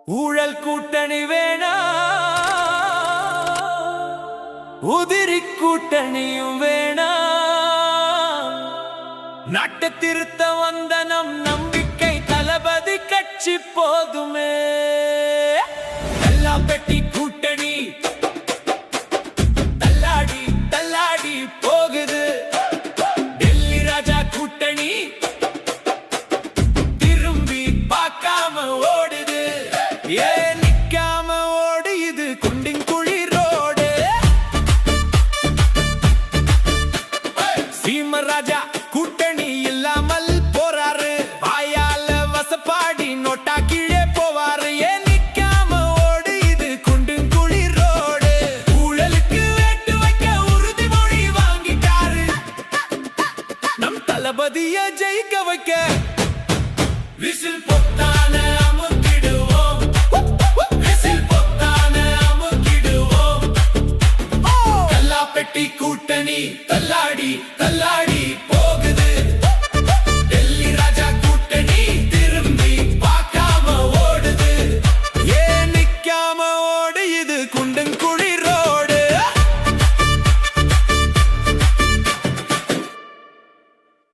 ஊழல் கூட்டணி வேணா, உதிரி கூட்டணியும் வேணா, நாட்டை திருத்த வந்த நம் நம்பிக்கை தளபதி கட்சி போதுமே. எல்லா பெட்டி கூட்டணி தள்ளாடி தள்ளாடி போகுது. டெல்லி ராஜா கூட்டணி திரும்பி பார்க்காம ஓடுது. ஏன் நிக்காம ஓடியுது குண்டின் குழி ரோடு. சீம ராஜா கூட்டணி இல்லாமல் போறாரு. வாயால வசப்பாடி நோட்டா கீழே போவாரு. ஏன் நிக்காம ஓடியுது குண்டின் குழி ரோடு. ஊழலுக்கு வேட்டு வைக்க உறுதிமொழி வாங்கிட்டாரு. நம் தளபதிய ஜெயிக்க வைக்க விசில் பொத்தான அமுக்கிடுவோம். விசில் பொத்தான அமுக்கிடுவோம். கல்லா பெட்டி கூட்டணி தள்ளாடி தள்ளாடி